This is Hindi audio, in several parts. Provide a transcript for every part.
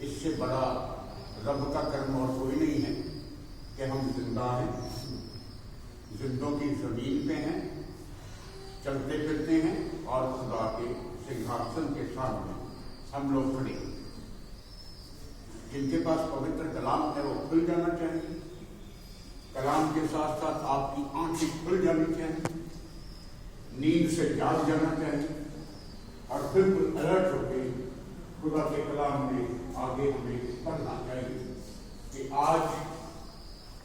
इससे बड़ा रब का कर्म और कोई नहीं है कि हम जिंदा हैं, जिंदों की जमीन पे हैं, चलते फिरते हैं और खुदा के सिंहासन के सामने हम लोग खड़े हैं। जिनके पास पवित्र कलाम है वो खुल जाना चाहिए, कलाम के साथ साथ आपकी आंखें खुल जानी चाहिए, नींद से जाग जाना चाहिए और बिल्कुल अलर्ट होकर खुदा के कलाम में आगे हमें पढ़ना चाहिए कि आज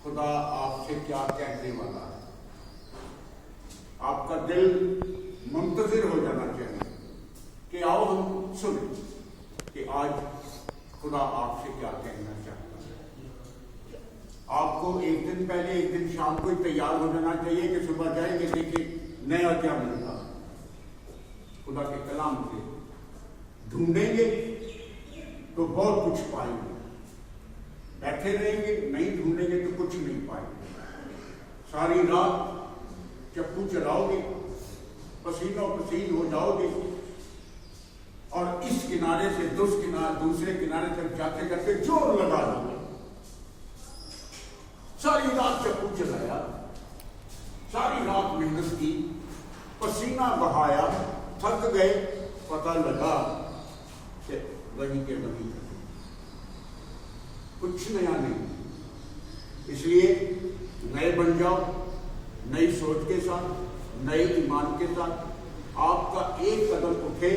खुदा आपसे क्या कहने वाला है। आपका दिल मुंतजिर हो जाना चाहिए कि आओ हम सुने कि आज खुदा आपसे क्या कहना चाहता है। आपको एक दिन पहले, एक दिन शाम को ही तैयार हो जाना चाहिए कि सुबह जाएंगे देखिए नया क्या मिलता है। खुदा के कलाम से ढूंढेंगे तो बहुत कुछ पाएंगे, बैठे रहेंगे नहीं ढूंढेंगे तो कुछ नहीं पाएंगे। सारी रात चप्पू चलाओगे, पसीनों पसीन हो जाओगे और इस किनारे से दूसरे किनारे तक जाते जाते जोर लगा दोगे। सारी रात चप्पू चलाया, सारी रात मेहनत की, पसीना बहाया, थक गए, पता लगा कि वहीं के वहीं कुछ नया नहीं। इसलिए नए बन जाओ, नई सोच के साथ, नए ईमान के साथ। आपका एक कदम उठे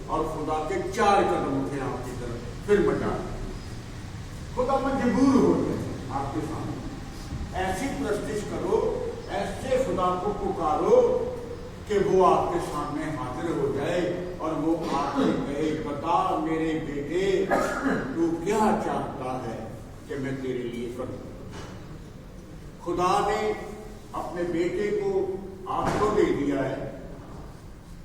और खुदा के 4 कदम उठे आपकी तरफ, फिर मजा खुदा मजबूर हो जाए आपके सामने। ऐसी प्रस्तिश करो, ऐसे खुदा को पुकारो कि वो आपके सामने हाजिर हो जाए और वो आपसे कहे, बता मेरे बेटे तू क्या चाहता है कि मैं तेरे लिए करूं। खुदा ने अपने बेटे को आपको दे दिया है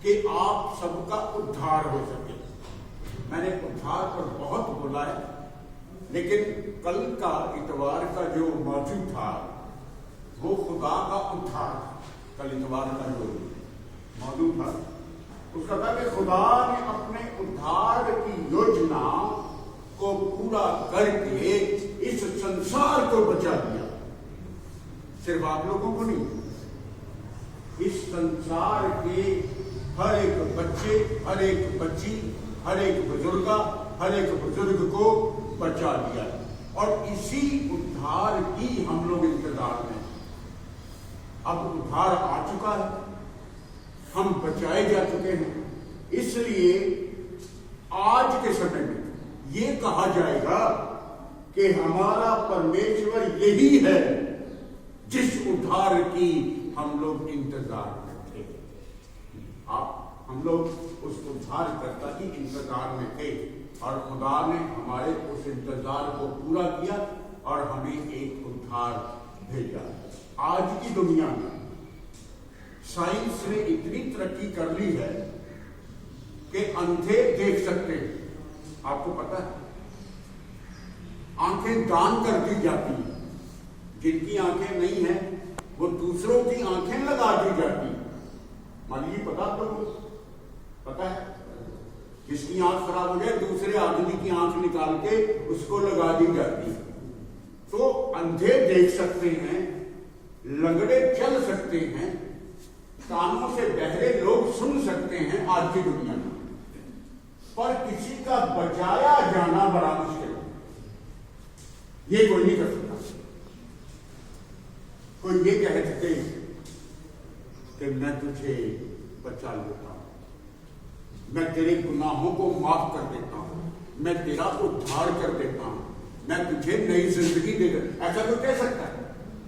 कि आप सबका उद्धार हो सके। मैंने उद्धार पर बहुत बोला है, लेकिन कल का इतवार का जो मौजूद था वो खुदा का उद्धार। कल इतवार का जो मौजूद था उसका था कि खुदा ने अपने उद्धार की योजना को पूरा करके इस संसार को बचा दिया। सिर्फ आप लोगों को नहीं, इस संसार के हर एक बच्चे, हर एक बच्ची, हर एक बुजुर्ग को बचा दिया। और इसी उद्धार की हम लोग इंतजार में। अब उद्धार आ चुका है, हम बचाए जा चुके हैं। इसलिए आज के समय में ये कहा जाएगा कि हमारा परमेश्वर यही है जिस उद्धार की हम लोग इंतजार में थे। हम लोग उस उद्धारकर्ता की इंतजार में थे और खुदा ने हमारे उस इंतजार को पूरा किया और हमें एक उद्धार भेजा। आज की दुनिया में साइंस ने इतनी तरक्की कर ली है कि अंधे देख सकते हैं। आपको पता है, आंखें दान कर दी जाती हैं। जिनकी आंखें नहीं है वो दूसरों की आंखें लगा दी जाती हैं। मान लीजिए पता है, जिसकी आंख खराब हो जाए दूसरे आदमी की आंख निकाल के उसको लगा दी जाती है। तो अंधे देख सकते हैं, लंगड़े चल सकते हैं, कानों से बहरे लोग सुन सकते हैं आज की दुनिया में। पर किसी का बचाया जाना बड़ा मुश्किल है। ये कोई नहीं कर सकता। कोई ये कह सकते कि मैं तुझे बचा लेता हूं, मैं तेरे गुनाहों को माफ कर देता हूं, मैं तेरा उद्धार कर देता हूं, मैं तुझे नई जिंदगी दे देता। ऐसा कोई कह सकता है?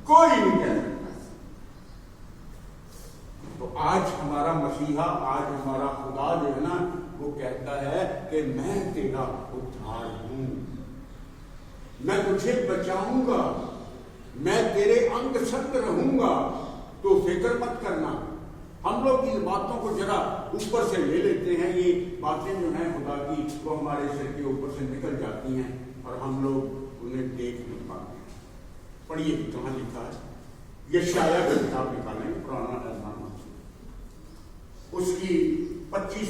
कोई नहीं कह सकता। तो आज हमारा मसीहा, आज हमारा खुदा जो है ना, वो कहता है कि मैं तेरा उद्धार हूं, मैं तुझे बचाऊंगा, मैं तेरे अंग संग रहूंगा, तो फिक्र मत करना। हम लोग इन बातों को जरा ऊपर से ले लेते हैं। ये बातें जो हैं खुदा की, वो हमारे सिर के ऊपर से निकल जाती हैं और हम लोग उन्हें देख नहीं पाते। पढ़िए कहाँ लिखा है, यशायाह का किताब निकालें, पुराना एहसाना, उसकी 25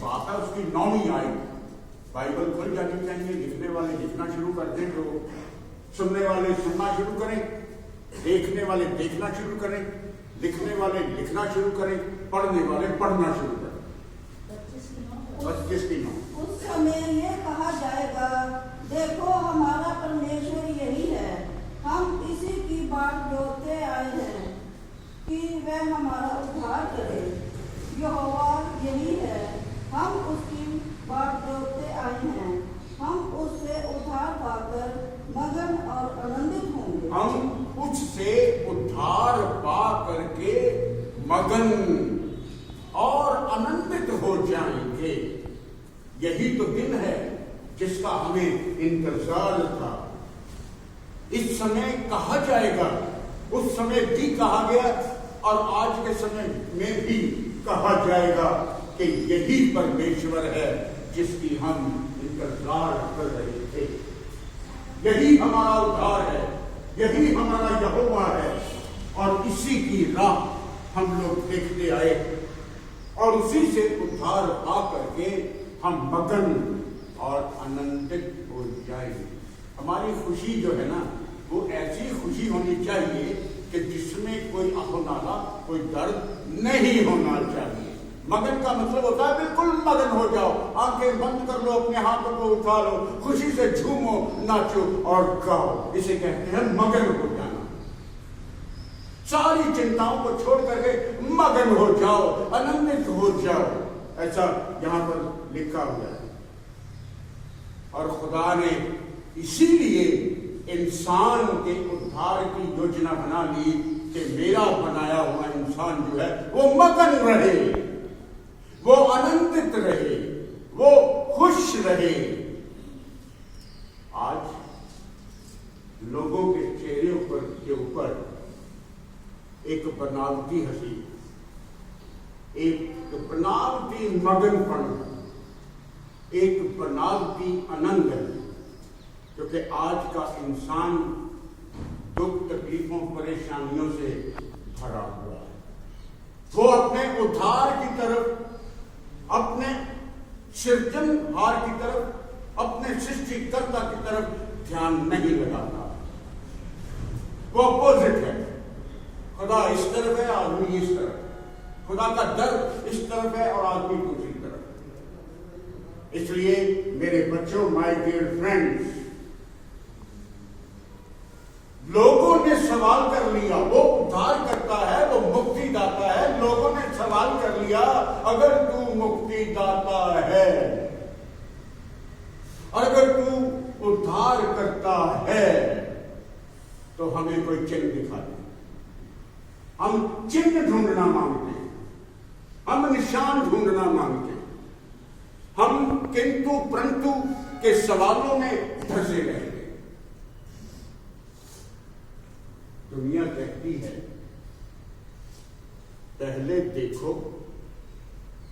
बात है, उसकी 9वीं आयत। बाइबल खुल जानी चाहिए, लिखने लिखने वाले लिखना शुरू कर दें, जो सुनने वाले सुनना शुरू करें, देखने वाले देखना शुरू करें, लिखने वाले लिखना शुरू करें, पढ़ने वाले पढ़ना शुरू करें। 25 की नौ। उस समय ये कहा जाएगा, देखो हमारा परमेश्वर यही है, हम इसी की बाट जोतते आए हैं कि वह हमारा उद्धार करे। यहोवा यही है, हम उसकी बाट जोतते आए हैं, हम उससे उद्धार पाकर मगन और आनंदित होंगे। हम उससे उद्धार पा करके मगन और आनंदित हो जाएंगे। यही तो दिन है जिसका हमें इंतजार था। इस समय कहा जाएगा, उस समय भी कहा गया और आज के समय में भी कहा जाएगा कि यही परमेश्वर है जिसकी हम इंतजार कर रहे थे। यही हमारा उद्धार है, यही हमारा यहोवा है और इसी की राह हम लोग देखते आए और उसी से उद्धार पा करके हम मगन और आनंदित हो जाएंगे। हमारी खुशी जो है ना, वो ऐसी खुशी होनी चाहिए कि जिसमें कोई अहोनाला, कोई दर्द नहीं होना चाहिए। मगन का मतलब होता है बिल्कुल मगन हो जाओ, आंखें बंद कर लो, अपने हाथों को उठा लो, खुशी से झूमो, नाचो और गाओ। इसे कहते हैं मगन हो जाना। सारी चिंताओं को छोड़ करके मगन हो जाओ, आनंदित हो जाओ, ऐसा यहां पर लिखा हुआ है। और खुदा ने इसीलिए इंसान के उद्धार की योजना बना ली कि मेरा बनाया हुआ इंसान जो है वो मगन रहे, वो आनंदित रहे, वो खुश रहे। आज लोगों के चेहरे के ऊपर एक बनावटी हंसी, एक बनावटी मगनपन, एक बनावटी आनंद है, क्योंकि आज का इंसान दुख तकलीफों परेशानियों से भरा हुआ है। वो अपने उद्धार की तरफ, अपने सृजनहार की तरफ, अपने सृष्टिकर्ता की तरफ ध्यान नहीं लगाता। वो अपोजिट है। खुदा इस तरफ है, आदमी इस तरफ। खुदा का दर इस तरफ है और आदमी दूसरी तरफ। इसलिए मेरे बच्चों, माय डियर फ्रेंड्स, लोगों ने सवाल कर लिया, वो उद्धार करता है, वो मुक्ति दाता है। लोगों ने सवाल कर लिया, अगर तू मुक्ति दाता है, अगर तू उद्धार करता है, तो हमें कोई चिन्ह दिखा दे। हम चिन्ह ढूंढना मांगते हैं, हम निशान ढूंढना मांगते हैं, हम किंतु परंतु के सवालों में धंसे रहेंगे। दुनिया कहती है पहले देखो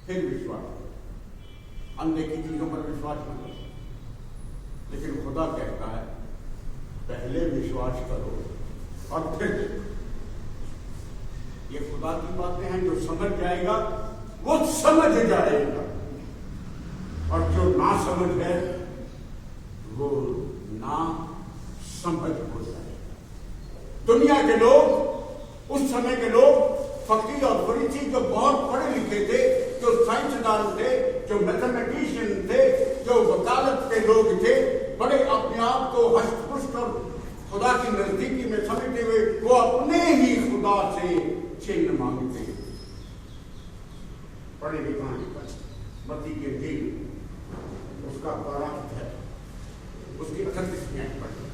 फिर विश्वास करो, अनदेखी चीजों पर विश्वास न करो। लेकिन खुदा कहता है पहले विश्वास करो और फिर देखो। ये खुदा की बातें हैं, जो समझ जाएगा वो समझ जाएगा, और जो ना समझ है वो ना समझ हो जाएगा। दुनिया के लोग, उस समय के लोग, फकीर और फरीसी, जो बहुत पढ़े लिखे थे, जो साइंसदान थे, जो मैथमेटिशियन थे, जो वकालत के लोग थे, बड़े अपने आप को हष्टपुष्ट और खुदा की नजदीकी में समझते हुए वो अपने ही खुदा से चिन्ह मांगते हैं। पढ़े लिखा मत्ती के दिन उसका 12 है, उसकी 38 मिनट पढ़े।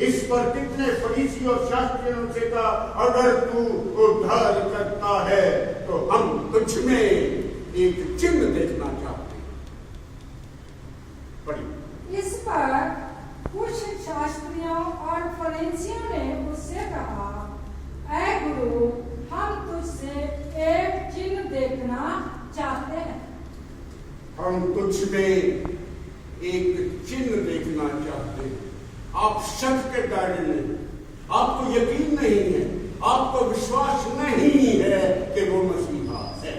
इस पर कितने फरीसी और शास्त्रियों से कहा, अगर तू उद्धार करता है तो हम तुझ में एक चिन्ह देखना चाहते हैं। पढ़िए। इस पर कुछ शास्त्रियों और फरीसियों ने उससे कहा, ऐ गुरु, हम तुझसे एक चिन्ह देखना चाहते हैं। हम तुझ में एक चिन्ह देखना चाहते हैं। आप शक के दायरे में, आपको यकीन नहीं है, आपको विश्वास नहीं है कि वो मसीहा है।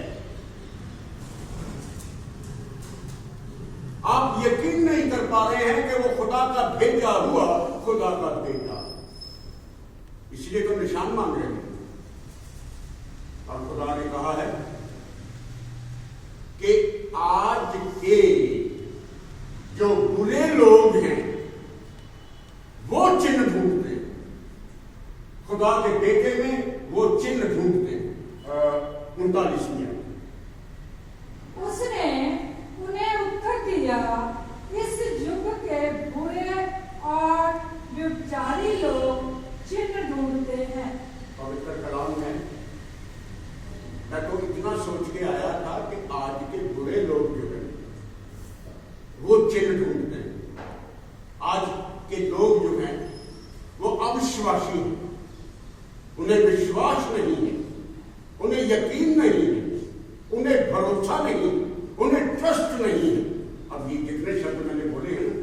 आप यकीन नहीं कर पा रहे हैं कि वो खुदा का भेजा हुआ खुदा का बेटा, इसलिए तो निशान मांग रहे हैं। और खुदा ने कहा है कि आज के जो बुरे लोग हैं वो चिन्ह ढूंढते हैं, खुदा के बेटे में वो चिन्ह ढूंढते हैं। 39 में उसने उन्हें उत्तर दिया, इस युग के बुरे और व्यभिचारी लोग चिन्ह ढूंढते हैं। पवित्र कलाम में मैं तो इतना सोच के आया था कि आज के बुरे लोग जो हैं वो चिन्ह ढूंढते हैं। आज के लोग जो हैं वो अविश्वासी हैं, उन्हें विश्वास नहीं है, उन्हें यकीन नहीं है, उन्हें भरोसा नहीं, उन्हें ट्रस्ट नहीं है। अब ये जितने शब्द मैंने बोले हैं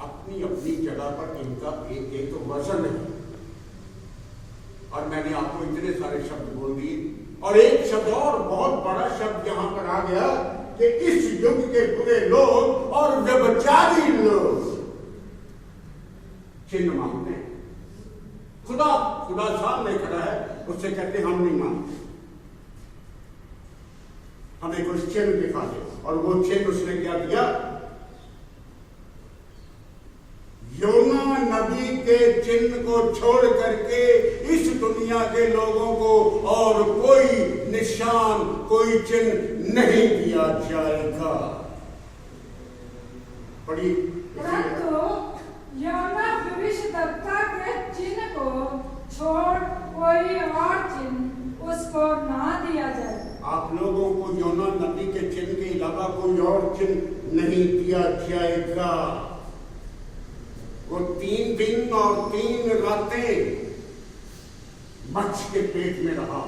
अपनी अपनी जगह पर इनका एक एक वजन है, और मैंने आपको इतने सारे शब्द बोल दिए। और एक शब्द और बहुत बड़ा शब्द यहां पर आ गया कि इस युग के बुरे लोग और व्यभिचारी लोग चिन्ह मांगते हैं। खुदा सामने खड़ा है, उससे कहते हम नहीं मांगते, हमें कुछ चिन्ह दिखा दे। और वो चिन्ह उसने क्या दिया? योना नबी के चिन्ह को छोड़ करके इस दुनिया के लोगों को और कोई निशान, कोई चिन्ह नहीं दिया जाएगा। बड़ी परंतु योना भविष्यद्वक्ता के चिन्ह को छोड़ कोई और चिन्ह उसको ना दिया जाए। आप लोगों को योना नबी के चिन्ह के अलावा कोई और चिन्ह नहीं दिया जाएगा। वो 3 दिन और 3 रातें मच्छ के पेट में रहा।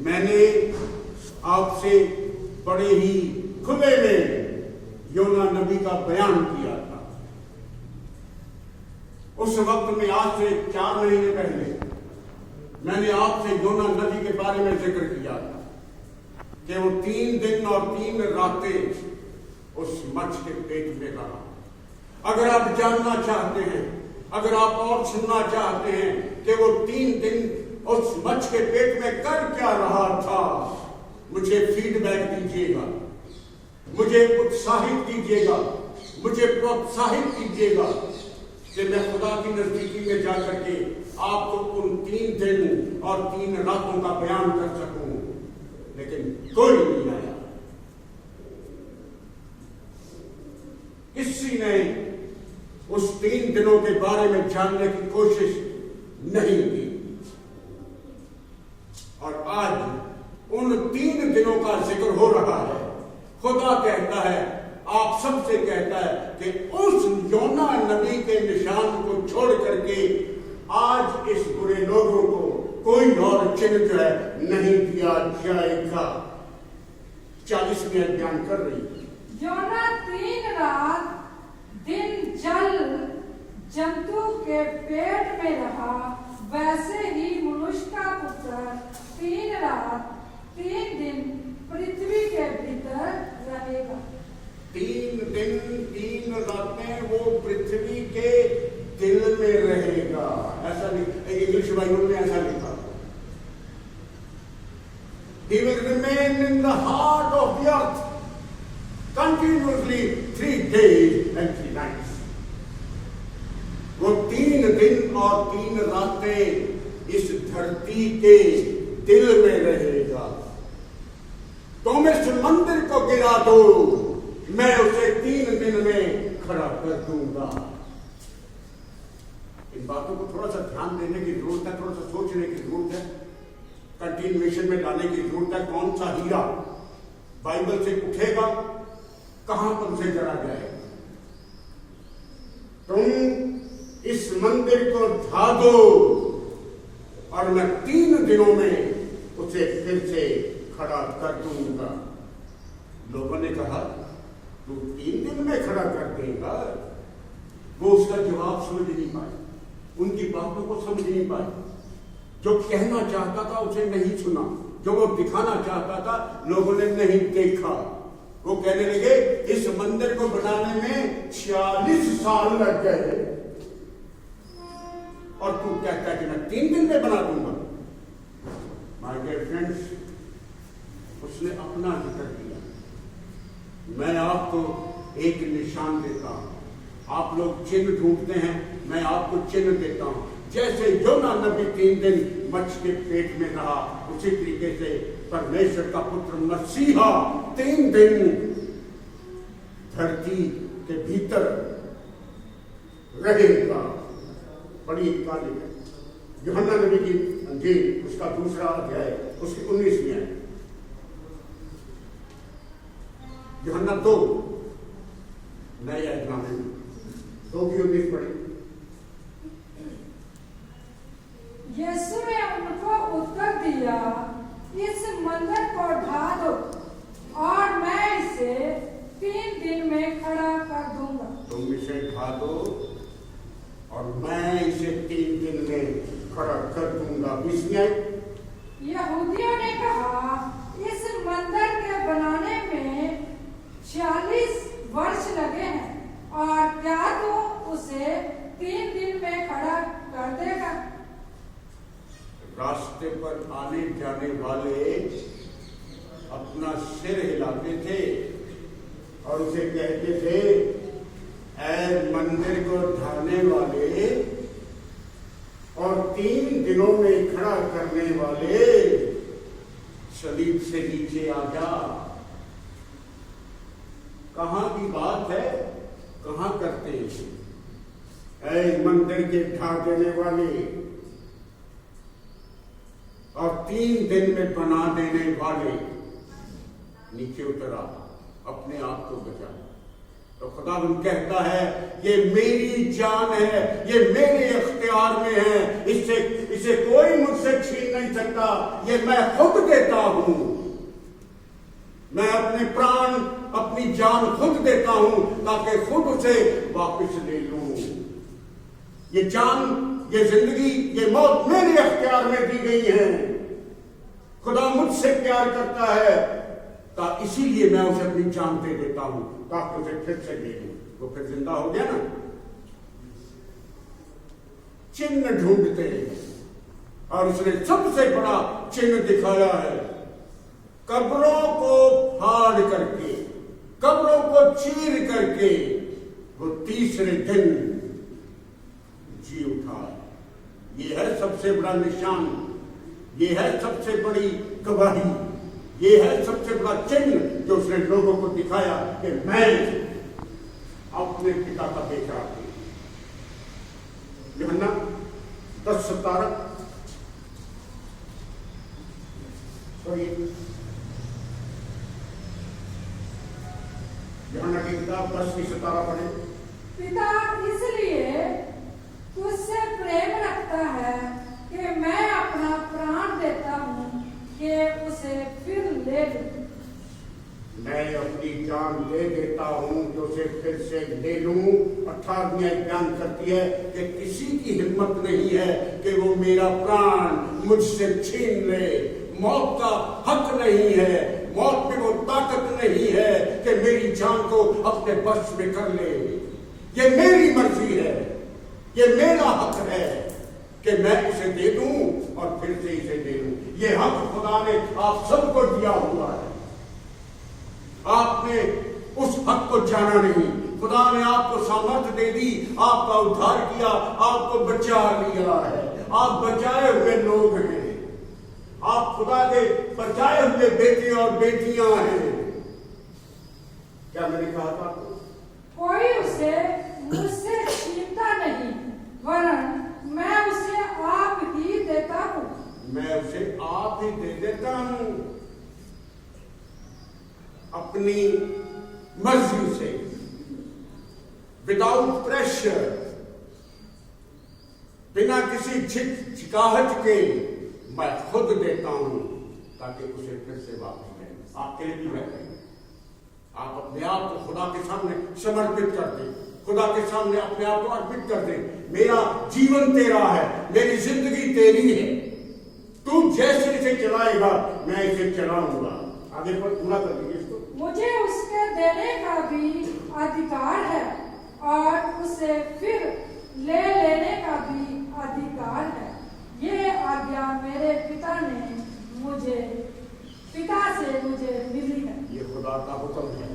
मैंने आपसे बड़े ही खुले में योना नबी का बयान किया था। उस वक्त में आज से 4 महीने पहले मैंने आपसे योना नबी के बारे में जिक्र किया था कि वो 3 दिन और 3 रातें उस मच्छ के पेट में रहा। अगर आप जानना चाहते हैं, अगर आप और सुनना चाहते हैं कि वो 3 दिन उस मच्छ के पेट में कर क्या रहा था, मुझे फीडबैक दीजिएगा, मुझे उत्साहित कीजिएगा, मुझे प्रोत्साहित कीजिएगा कि मैं खुदा की नजदीकी में जाकर के आपको उन 3 दिन और 3 रातों का बयान कर सकूं। लेकिन कोई नहीं आया, किसी ने उस 3 दिनों के बारे में जानने की कोशिश नहीं की। और आज उन 3 दिनों का जिक्र हो रहा है। खुदा कहता है, आप सबसे कहता है कि उस योना नबी के निशान को छोड़ करके आज इस बुरे लोगों को कोई और चिन्ह जो है नहीं दिया जाएगा। 40 में बयान कर रही है। योना 3 रात दिन जल जंतु के पेट में रहा, वैसे ही मनुष्य का पुत्र 3 रात 3 दिन पृथ्वी के भीतर रहेगा। 3 दिन 3 रातें वो पृथ्वी के दिल में रहेगा। ऐसा इंग्लिश बाइबल में ऐसा लिखा, He will remain in the heart of the earth continuously 3 days and 3 nights. वो 3 दिन और 3 रातें इस धरती के दिल में रहेगा। तुम इस मंदिर को गिरा दो, मैं उसे 3 दिन में खड़ा कर दूंगा। इन बातों को थोड़ा सा ध्यान देने की जरूरत है, थोड़ा सा सोचने की जरूरत है, कंटिन्यूएशन में लाने की जरूरत है। कौन सा हीरा बाइबल से उठेगा, कहां पर उसे जला जाएगा। तुम इस मंदिर को ढा दो और मैं 3 दिनों में उसे फिर से खड़ा कर दूंगा। लोगों ने कहा, तू 3 दिन में खड़ा कर देगा? वो उसका जवाब समझ नहीं पाए, उनकी बातों को समझ नहीं पाए। जो कहना चाहता था उसे नहीं सुना, जो वो दिखाना चाहता था लोगों ने नहीं देखा। वो कहने लगे इस मंदिर को बनाने में 46 साल लग गए और तू कहता है कि मैं 3 दिन में बना दूंगा। माय डियर फ्रेंड्स, उसने अपना जिक्र किया। मैं आपको एक निशान देता हूं, आप लोग चिन्ह ढूंढते हैं, मैं आपको चिन्ह देता हूं। जैसे योना नबी 3 दिन मच्छ के पेट में रहा, उसी तरीके से परमेश्वर का पुत्र मसीहा 3 दिन धरती के भीतर रहेगा। बड़ी कहानी है। यूहन्ना नबी की अंजील उसका 2 अध्याय उसकी 19वीं है। यूहन्ना 2 नए अध्याय में 2 की 19 पढ़ी। यीशु ने उनको उत्तर दिया, इस मंदिर को ढा दो और मैं इसे 3 दिन में खड़ा कर दूंगा। तुम इसे ढा दो और मैं इसे 3 दिन में खड़ा कर दूंगा। यहूदियों ने कहा, इस मंदिर के बनाने में 46 वर्ष लगे हैं और क्या तू उसे 3 दिन में खड़ा कर देगा? रास्ते पर आने जाने वाले अपना सिर हिलाते थे और उसे कहते थे, ऐ मंदिर को ढाने वाले और 3 दिनों में खड़ा करने वाले, सलीब से नीचे आ जा। कहां की बात है, कहां करते हैं? ऐ मंदिर के ढा देने वाले और 3 दिन में बना देने वाले, नीचे उतरा, अपने आप को बचा। तो खुदावंद कहता है, ये मेरी जान है, ये मेरे इख्तियार में है, इसे कोई मुझसे छीन नहीं सकता। ये मैं खुद देता हूं। मैं अपने प्राण, अपनी जान खुद देता हूं ताकि खुद उसे वापस ले लूं। ये जान, ये जिंदगी, ये मौत मेरे इख्तियार में दी गई है। खुदा मुझसे प्यार करता है, इसीलिए मैं उसे अपनी जान दे देता हूं ताकि उसे फिर से ले लूं। वो फिर जिंदा हो गया ना। चिन्ह ढूंढते हैं और उसने सबसे बड़ा चिन्ह दिखाया है। कब्रों को फाड़ करके, कब्रों को चीर करके वो 3रे दिन जी उठा। ये है सबसे बड़ा निशान, ये है सबसे बड़ी गवाही, ये है सबसे बड़ा चिन्ह जो उसने लोगों को दिखाया कि मैं अपने पिता का बेटा हूं। यूहन्ना 10:17 यूहन्ना की किताब 10:17 पढ़े। पिता इसलिए तुझसे प्रेम रखता है कि मैं अपना प्राण देता हूं कि उसे फिर ले लूं। मैं अपनी जान दे देता हूं कि उसे फिर से ले लूं। 18वीं बयान करती है कि किसी की हिम्मत नहीं है कि वो मेरा प्राण मुझसे छीन ले। मौत का हक नहीं है, मौत में वो ताकत नहीं है कि मेरी जान को अपने बस में कर ले। ये मेरी मर्जी है, ये मेरा हक है कि मैं इसे दे दूं और फिर से इसे दे दूं। ये हक खुदा ने आप सबको दिया हुआ है। आपने उस हक को जाना नहीं। खुदा ने आपको सामर्थ्य दे दी, आपका उद्धार किया, आपको बचा लिया है। आप बचाए हुए लोग हैं, आप खुदा के बचाए हुए बेटे और बेटियां हैं। क्या मैंने कहा था? कोई उसे मुझसे छीनता नहीं, वरन मैं उसे आप ही देता हूं। मैं उसे आप ही दे देता हूं, अपनी मर्जी से, विदाउट प्रेशर, बिना किसी झिकाहट के मैं खुद देता हूं ताकि उसे फिर से वापस ले। आपके लिए भी मैं आप अपने आप को खुदा के सामने समर्पित कर दें, खुदा के सामने अपने आप को अर्पित कर दें। मेरा जीवन तेरा है, मेरी जिंदगी तेरी है, तू जैसे इसे चलाएगा मैं इसे चलाऊंगा। आगे पर पूरा कर दीजिए इसको। मुझे उसके देने का भी अधिकार है और उसे फिर ले लेने का भी अधिकार है। ये आज्ञा मेरे पिता से मुझे मिली है। ये खुदा का हुक्म है।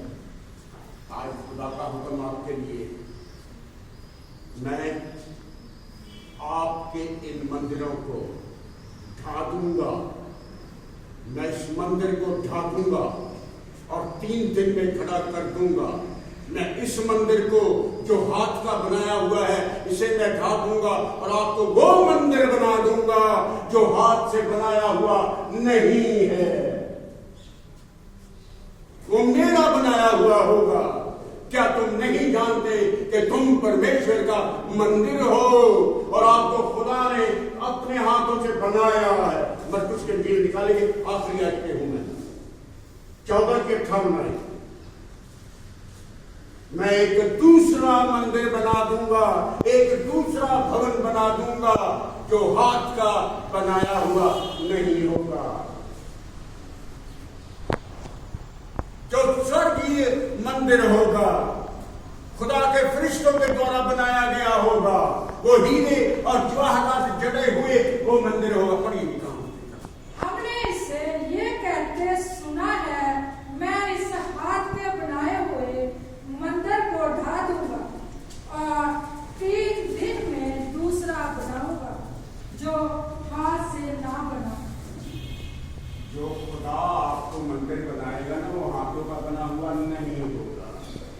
आज खुदा का हुक्म आपके लिए, मैं आपके इन मंदिरों को ढा दूंगा। मैं इस मंदिर को ढा दूंगा और 3 दिन में खड़ा कर दूंगा। मैं इस मंदिर को जो हाथ का बनाया हुआ है इसे मैं ढा दूंगा और आपको वो मंदिर बना दूंगा जो हाथ से बनाया हुआ नहीं है। वो मेरा बनाया हुआ होगा। क्या तुम नहीं जानते कि तुम परमेश्वर का मंदिर हो और आपको खुदा ने अपने हाथों से बनाया है। मरकुस के इंजील निकालेंगे, आखिरी आयत पे हूं मैं, 14 के 58। मैं एक दूसरा मंदिर बना दूंगा, एक दूसरा भवन बना दूंगा जो हाथ का बनाया हुआ नहीं होगा, जो स्वर्गीय मंदिर होगा, खुदा के फरिश्तों के द्वारा बनाया गया होगा। वो हीरे और जवाहरात से जड़े हुए वो मंदिर होगा। पढ़िए नहीं कहा हमने इससे ये कहते सुना है, मैं इस हाथ के बनाए हुए मंदिर को ढा दूंगा और 3 दिन में दूसरा बनाऊंगा जो हाथ से ना बना। जो खुदा आपको मंदिर बनाएगा ना, वो हाथों का बना हुआ नहीं होगा।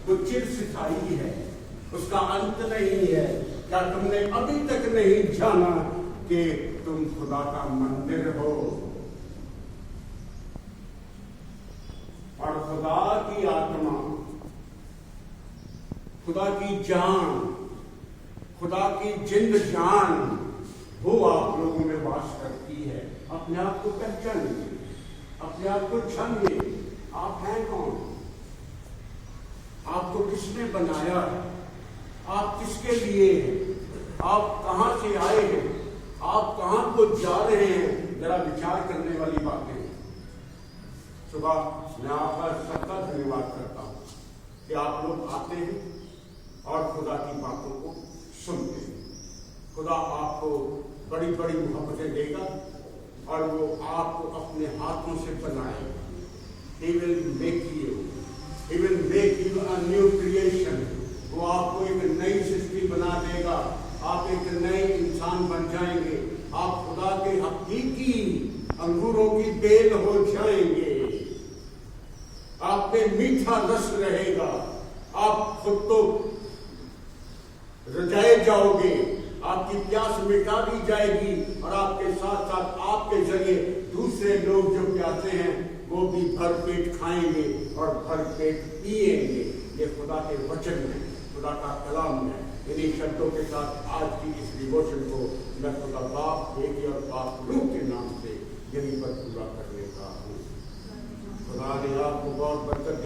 वो चिरस्थायी है, उसका अंत नहीं है। क्या तुमने अभी तक नहीं जाना कि तुम खुदा का मंदिर हो? और खुदा की आत्मा, खुदा की जान, खुदा की जिंद जान वो आप लोगों में वास करती है। अपने आप को पहचानिए, अपने आप को जानिए, आप हैं कौन? आपको किसने बनाया है? आप किसके लिए हैं? आप कहां से आए हैं? आप कहां को जा रहे हैं? जरा विचार करने वाली बातें। सुबह मैं आपका सबका धन्यवाद करता हूं कि आप लोग आते हैं और खुदा की बातों को सुनते हैं। खुदा आपको बड़ी बड़ी मोहब्बतें देगा और वो आपको अपने हाथों से बनाएगा। He will make you, He will make you a new creation। वो आपको एक नई सृष्टि बना देगा। आप एक नए इंसान बन जाएंगे। आप खुदा के हकीकी अंगूरों की बेल हो जाएंगे। आप पे मीठा रस रहेगा। आप खुद तो रजाए जाओगे, आपकी प्यास मिटा दी जाएगी और आपके साथ साथ आपके जरिए दूसरे लोग जो प्यासे हैं वो भी भर पेट खाएंगे और भर पेट पिएंगे। ये खुदा के वचन में, खुदा का कलाम है। इन्हीं शब्दों के साथ आज की इस डिवोशन को मैं खुदा बाप, बेटी और बाप रूह के नाम से यहीं पर पूरा करने का हूँ। खुदा ने आपको बहुत बरकत